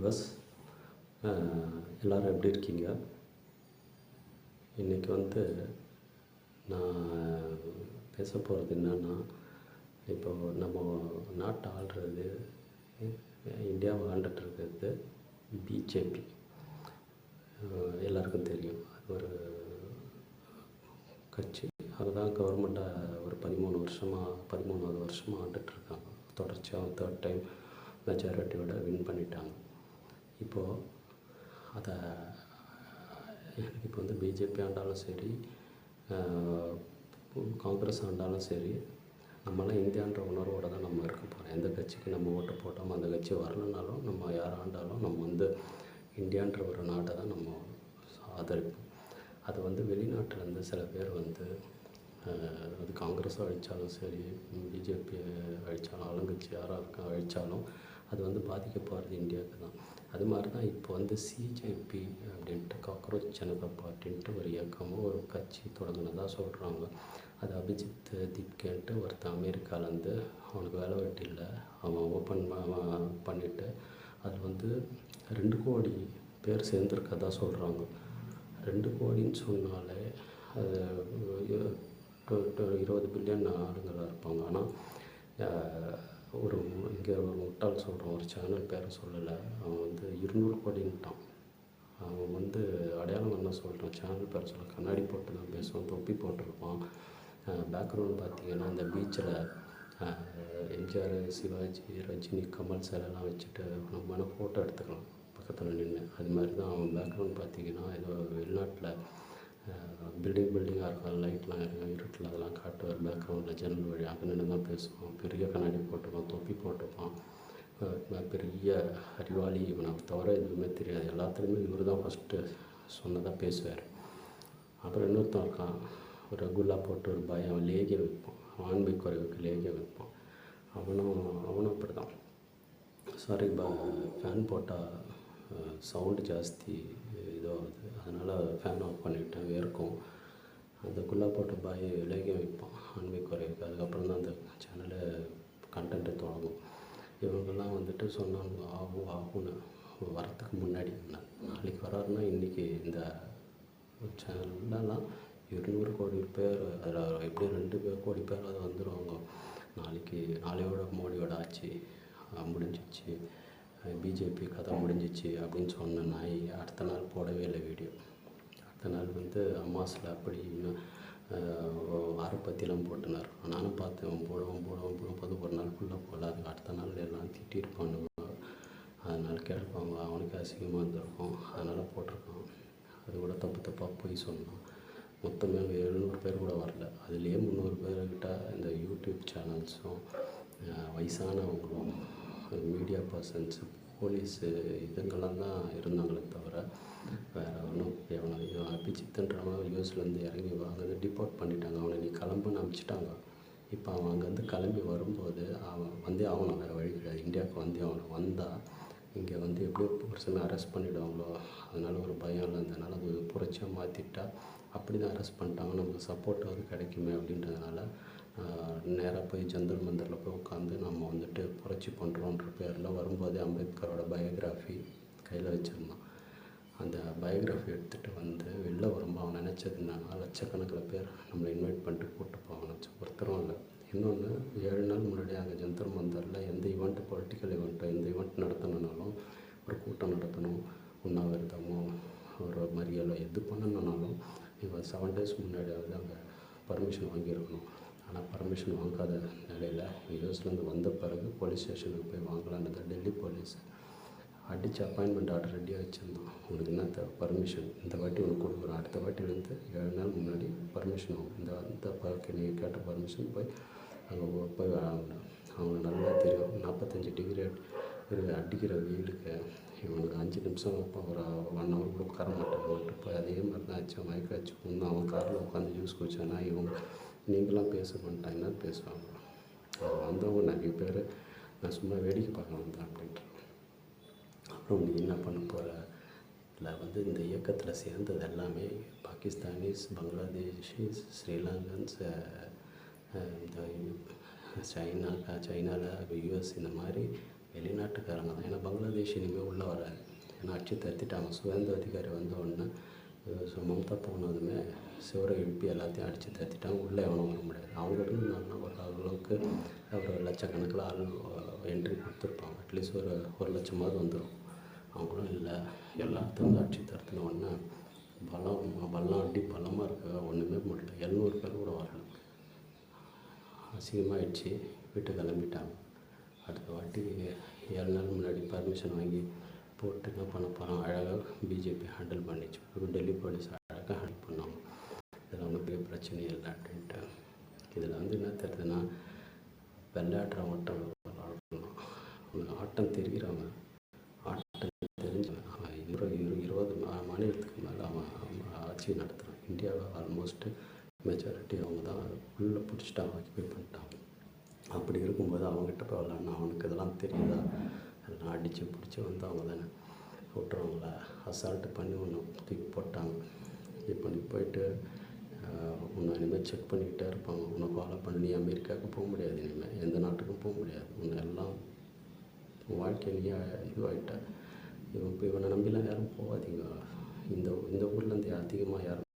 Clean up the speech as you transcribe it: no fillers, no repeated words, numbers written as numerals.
Viewers, எல்லோரும் எப்படி இருக்கீங்க? இன்றைக்கி நான் பேச போகிறது என்னென்னா, இப்போது நம்ம நாட்டை ஆள்றது, இந்தியாவை ஆண்டுட்டு இருக்கிறது பிஜேபி. எல்லாருக்கும் தெரியும். அது ஒரு கட்சி. அதுதான் கவர்மெண்ட்டை ஒரு 13வது வருஷமாக ஆண்டுட்ருக்காங்க. தொடர்ச்சியாக 3rd டைம் மெஜாரிட்டியோட வின் பண்ணிட்டாங்க. இப்போது அதை எனக்கு இப்போ பிஜேபி ஆண்டாலும் சரி, காங்கிரஸ் ஆண்டாலும் சரி, நம்மளாம் இந்தியான்ற உணர்வோடு தான் நம்ம இருக்க போகிறோம். எந்த கட்சிக்கு நம்ம ஓட்டு போட்டோமோ அந்த கட்சி வரலனாலும், நம்ம யார் ஆண்டாலும் நம்ம இந்தியான்ற ஒரு நாட்டை தான் நம்ம ஆதரிப்போம். அது வெளிநாட்டிலேருந்து சில பேர் அது காங்கிரஸை அழித்தாலும் சரி, பிஜேபி அழித்தாலும், ஆளுங்கட்சி யாராக அழித்தாலும் அது பாதிக்க போகிறது இந்தியாவுக்கு தான். அது மாதிரி தான் இப்போ சிஜேபி அப்படின்ட்டு, காக்ரோச் ஜனதா பார்ட்டின்ட்டு ஒரு இயக்கமும் ஒரு கட்சி தொடங்கினதாக சொல்கிறாங்க. அது அபிஜித் தீப்கேன்ட்டு ஒருத்தன் அமெரிக்காவிலேருந்து, அவனுக்கு வேலை வெட்டி இல்லை, அவன் ஓப்பன் பண்ணிவிட்டு அதில் 2 கோடி பேர் சேர்ந்துருக்கதா சொல்கிறாங்க. 2 கோடின்னு சொன்னாலே அது 20 பில்லியன் ஆளுங்களாக இருப்பாங்க. ஆனால் இங்கே ஒரு முட்டாள் சொல்கிறான், ஒரு சேனல் பேரை சொல்லலை, அவன் 200 கோடின்ட்டான். அவன் அடையாளம் என்ன சொல்கிறான், சேனல் பேர் சொல்ல, கண்ணாடி போட்டு தான் பேசுவான், தொப்பி போட்டிருப்பான். பேக்ரவுண்ட் பார்த்திங்கன்னா அந்த பீச்சில் எம்ஜிஆர், சிவாஜி, ரஜினி, கமல் சிலைலாம் வச்சுட்டு நம்ம ஃபோட்டோ எடுத்துக்கலாம் பக்கத்தில் நின்று. அது மாதிரி தான் அவன் பேக்ரவுண்ட் பார்த்திங்கன்னா ஏதோ வெளிநாட்டில் பில்டிங்காக இருக்கும், லைட்லாம் இருட்டில் அதெல்லாம் காட்டுவார். பேக்ரவுண்டில் ஜன்னல் வழி அங்கே நின்று தான் பேசுவான். பெரிய கண்ணாடி போட்டிருப்பான், தொப்பி போட்டிருப்பான், பெரிய அறிவாளி. இவனை தவிர எதுவுமே தெரியாது. எல்லாத்துலேயுமே இவர் தான் ஃபஸ்ட்டு சொன்னதாக பேசுவார். அப்புறம் இன்னொருத்தன் இருக்கான், ஒரு குல்லா போட்டு ஒரு பயம் லேகியம் வைப்பான், ஆண்மை குறைவுக்கு லேகியம் வைப்பான். அவனும் அப்படி தான். சாரி, ஃபேன் போட்டால் சவுண்டு ஜாஸ்தி இதாகுது, அதனால் ஃபேன் ஆஃப் பண்ணிவிட்டேன், வேர்க்கும். அந்த குல்லா போட்ட பாய் லேகியம் வைப்பான் ஆண்மை குறைவுக்கு. அதுக்கப்புறம் தான் அந்த சேனலை கண்டென்ட்டு தொடங்கும். இவங்கெல்லாம் சொன்னாங்க ஆகும்னு வரத்துக்கு முன்னாடி. நாளைக்கு வராருன்னா இன்றைக்கி இந்த சேனல்லாம் 200 கோடி பேர், அதில் எப்படி 2 கோடி பேர் அது வந்துடுவாங்க. நாளையோட மோடியோட ஆட்சி முடிஞ்சிச்சு, பிஜேபி கதை முடிஞ்சிச்சு அப்படின்னு சொன்ன நாய் அடுத்த நாள் போடவே இல்லை வீடியோ. அடுத்த நாள் அம்மாஸில் அப்படி வார பற்றிலாம் போட்டுனார். நானும் பார்த்தேன், போடுவோம் ஒரு நாள் ஃபுல்லாக போகல. அதுக்கு அடுத்த நாள் எல்லாம் திட்டிருப்பானுங்க, அதனால் கேட்பாங்க, அவனுக்கு அசிங்கமாக இருந்திருக்கும், அதனால் போட்டிருக்கான். அது கூட தப்பாக போய் சொன்னான். மொத்தமே 700 பேர் கூட வரல. அதுலேயே 300 பேர்கிட்ட இந்த யூடியூப் சேனல்ஸும், வயசானவங்களும், மீடியா பர்சன்ஸ், போலீஸு, இதுங்கெல்லாம் தான் இருந்தாங்களே தவிர வேறு ஒன்றும். அபிஜித்துன்றவன் யூஎஸ்லேருந்து இறங்கி டிபோர்ட் பண்ணிட்டாங்க. அவனை நீ கிளம்புன்னு அனுப்பிச்சிட்டாங்க. இப்போ அவன் அங்கேருந்து கிளம்பி வரும்போது அவன் ஆகணும், வேறு வழி கிடையாது. இந்தியாவுக்கு அவனை வந்தால் இங்கே எப்படியோ புருஷனை அரெஸ்ட் பண்ணிவிடுவாங்களோ, அதனால் ஒரு பயம் இல்லை. அதனால் அது புரட்சியாக மாற்றிட்டா அப்படி தான் அரெஸ்ட் பண்ணிட்டாங்க, நமக்கு சப்போர்ட் கிடைக்குமே அப்படின்றதுனால நேராக போய் ஜந்தர் மந்தரில் போய் உட்காந்து நம்ம புரட்சி பண்ணுறோன்ற பேரில் வரும்போதே அம்பேத்கரோட பயோகிராஃபி கையில் வச்சுருந்தான். அந்த பயோகிராஃபி எடுத்துகிட்டு வெளில வரும்போது அவன் நினச்சது என்னன்னா, லட்சக்கணக்கில் பேர் நம்மளை இன்வைட் பண்ணிட்டு கூப்பிட்டு போவாங்க. ஒருத்தரும் இல்லை. இன்னொன்று, 7 நாள் முன்னாடி அங்கே ஜந்தர் மந்தரில் எந்த ஈவெண்ட்டு, பொலிட்டிக்கல் ஈவெண்ட்டோ எந்த ஈவெண்ட் நடத்தணுன்னாலும், ஒரு கூட்டம் நடத்தணும், உண்ணாவிரதமோ ஒரு மறியலோ எது பண்ணணுன்னாலும் இவன் 7 டேஸ் முன்னாடியாவது அங்கே பர்மிஷன் வாங்கியிருக்கணும். ஆனால் பர்மிஷன் வாங்காத நிலையில் யூஎஸ்லேருந்து வந்த பிறகு போலீஸ் ஸ்டேஷனுக்கு போய் வாங்கலான்றது டெல்லி போலீஸ் அடித்து அப்பாயின்மெண்ட் ஆர்டர் ரெடியாக வச்சுருந்தான். உனக்கு என்ன தேவை, பர்மிஷன் இந்த வாட்டி உனக்கு கொடுக்குறோம், அடுத்த வாட்டி 7 நாள் முன்னாடி பர்மிஷன் ஆகும், இந்த நீங்கள் கேட்ட பர்மிஷன் போய் அங்கே போய் வாங்கணும். அவங்களுக்கு நல்லா தெரியும், 45 டிகிரி அடிக்கிற வெயிலுக்கு இவனுக்கு 5 நிமிஷம் ஒரு 1 ஹவர் கூட உட்கார மாட்டாங்க. போய் அதே மாதிரி தான் ஆச்சு, மயக்க வச்சு அவன் காரில் உட்காந்து ஜூஸ் குடிச்சானா, நீங்களாம் பேச மாட்டாங்கன்னா பேசுவாங்க. வந்தவங்க நிறைய பேர் நான் சும்மா வேடிக்கை பார்க்க வந்தேன் அப்படின்ட்டு. அப்புறம் நீ என்ன பண்ண போகிற, இல்லை இந்த இயக்கத்தில் சேர்ந்தது எல்லாமே பாகிஸ்தானிஸ், பங்களாதேஷிஸ், ஸ்ரீலங்கன்ஸ், இந்த சைனாவில் யூஎஸ் இந்த மாதிரி வெளிநாட்டுக்காரங்க தான். ஏன்னா பங்களாதேஷ் இனிமேல் உள்ளே வராது. ஏன்னா அடிச்சு தடுத்துட்டாங்க. சுதந்திர அதிகாரி வந்த உடனே மம்தா போனதுமே சுவரை எழுப்பி எல்லாத்தையும் அடித்து தடுத்துட்டாங்க. உள்ளே எவனும் வர முடியாது. அவங்க இருந்தாங்கன்னா ஓரளவுக்கு ஒரு லட்சக்கணக்கில் ஆள் என்ட்ரி கொடுத்துருப்பாங்க. அட்லீஸ்ட் ஒரு லட்சமாவது வந்துடும். அவங்களும் இல்லை. எல்லாத்தையும் வந்து அடிச்சு தடுத்துன உடனே பலம் அடி பலமாக இருக்க ஒன்றுமே முடியல. 700 பேர் கூட வரல. அசிங்கமாகிடுச்சு. வீட்டு கிளம்பிட்டாங்க. அடுத்த வாட்டி 7 நாள் முன்னாடி பர்மிஷன் வாங்கி போட்டு என்ன பண்ண போகிறோம், அழகாக பிஜேபி ஹேண்டில் பண்ணிச்சு. டெல்லி போலீஸ் அழகாக ஹேண்டில் பண்ணாங்க. இதில் ஒன்றும் பெரிய பிரச்சனை இல்லை அப்படின்ட்டு. இதில் வந்து என்ன தெரியுதுன்னா, விளையாடுற மட்டும் விளாடணும். ஆட்டம் தெரிகிறவங்க, ஆட்டம் தெரிஞ்சவன் அவன் 20 மாநிலத்துக்கு மேலே அவன் ஆட்சி நடத்துகிறான். இந்தியாவை ஆல்மோஸ்ட்டு மெஜாரிட்டி அவங்க தான் உள்ளே பிடிச்சிட்டாங்க, ஆக்கிபை பண்ணிட்டாங்க. அப்படி இருக்கும்போது அவங்ககிட்ட போய் விளாட்னா அவனுக்கு இதெல்லாம் தெரியுதா? எல்லாம் அடித்து பிடிச்சி வந்து அவங்க தானே விட்டுருவாங்களா? அசால்ட்டு பண்ணி ஒன்று தூக்கி போட்டாங்க. இப்போ நீ போயிட்டு உன்னை இனிமேல் செக் பண்ணிக்கிட்டே இருப்பாங்க. உன்னை ஃபாலோ பண்ணி நீ அமெரிக்காவுக்கு போக முடியாது. இனிமேல் எந்த நாட்டுக்கும் போக முடியாது. உன்னை எல்லாம் வாழ்க்கையிலேயே இதுவாகிட்ட. இவனை நம்பிலாம் யாரும் போகாதீங்க. இந்த ஊர்லேருந்து அதிகமாக யாரும்